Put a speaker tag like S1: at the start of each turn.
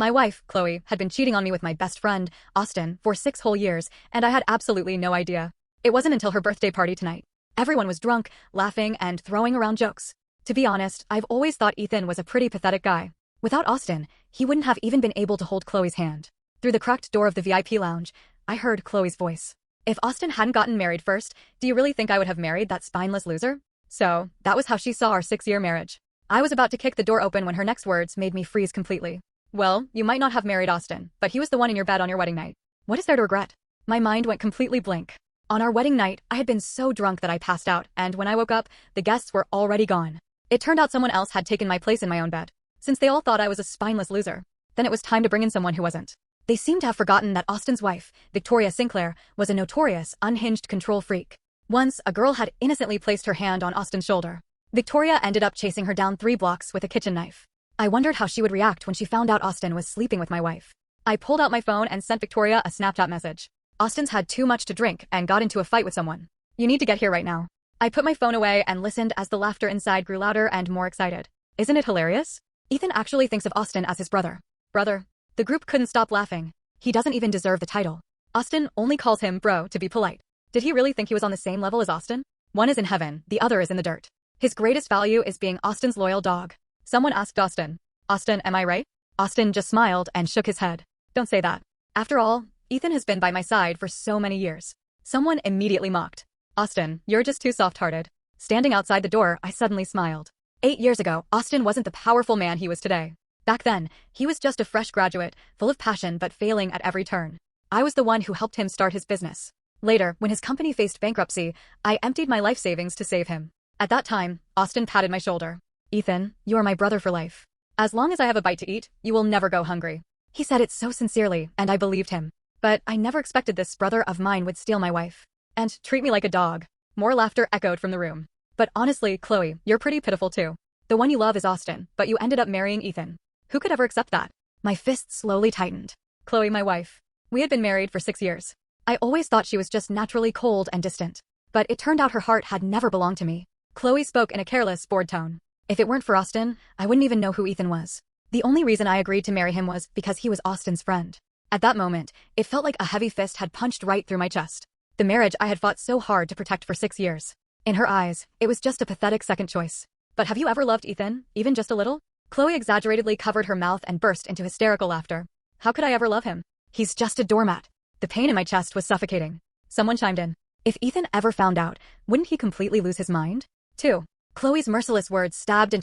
S1: My wife, Chloe, had been cheating on me with my best friend, Austin, for 6 whole years, and I had absolutely no idea. It wasn't until her birthday party tonight. Everyone was drunk, laughing, and throwing around jokes. To be honest, I've always thought Ethan was a pretty pathetic guy. Without Austin, he wouldn't have even been able to hold Chloe's hand. Through the cracked door of the VIP lounge, I heard Chloe's voice. If Austin hadn't gotten married first, do you really think I would have married that spineless loser? So, that was how she saw our 6-year marriage. I was about to kick the door open when her next words made me freeze completely. Well, you might not have married Austin, but he was the one in your bed on your wedding night. What is there to regret? My mind went completely blank. On our wedding night, I had been so drunk that I passed out, and when I woke up, the guests were already gone. It turned out someone else had taken my place in my own bed. Since they all thought I was a spineless loser, then it was time to bring in someone who wasn't. They seemed to have forgotten that Austin's wife, Victoria Sinclair, was a notorious, unhinged control freak. Once, a girl had innocently placed her hand on Austin's shoulder. Victoria ended up chasing her down 3 blocks with a kitchen knife. I wondered how she would react when she found out Austin was sleeping with my wife. I pulled out my phone and sent Victoria a Snapchat message. Austin's had too much to drink and got into a fight with someone. You need to get here right now. I put my phone away and listened as the laughter inside grew louder and more excited. Isn't it hilarious? Ethan actually thinks of Austin as his brother. Brother. The group couldn't stop laughing. He doesn't even deserve the title. Austin only calls him bro to be polite. Did he really think he was on the same level as Austin? One is in heaven, the other is in the dirt. His greatest value is being Austin's loyal dog. Someone asked Austin, "Austin, am I right?" Austin just smiled and shook his head. Don't say that. After all, Ethan has been by my side for so many years. Someone immediately mocked. Austin, you're just too soft-hearted. Standing outside the door, I suddenly smiled. 8 years ago, Austin wasn't the powerful man he was today. Back then, he was just a fresh graduate, full of passion but failing at every turn. I was the one who helped him start his business. Later, when his company faced bankruptcy, I emptied my life savings to save him. At that time, Austin patted my shoulder. Ethan, you are my brother for life. As long as I have a bite to eat, you will never go hungry. He said it so sincerely, and I believed him. But I never expected this brother of mine would steal my wife. And treat me like a dog. More laughter echoed from the room. But honestly, Chloe, you're pretty pitiful too. The one you love is Austin, but you ended up marrying Ethan. Who could ever accept that? My fists slowly tightened. Chloe, my wife. We had been married for 6 years. I always thought she was just naturally cold and distant. But it turned out her heart had never belonged to me. Chloe spoke in a careless, bored tone. If it weren't for Austin, I wouldn't even know who Ethan was. The only reason I agreed to marry him was because he was Austin's friend. At that moment, it felt like a heavy fist had punched right through my chest. The marriage I had fought so hard to protect for 6 years. In her eyes, it was just a pathetic second choice. But have you ever loved Ethan, even just a little? Chloe exaggeratedly covered her mouth and burst into hysterical laughter. How could I ever love him? He's just a doormat. The pain in my chest was suffocating. Someone chimed in. If Ethan ever found out, wouldn't he completely lose his mind? 2. Chloe's merciless words stabbed into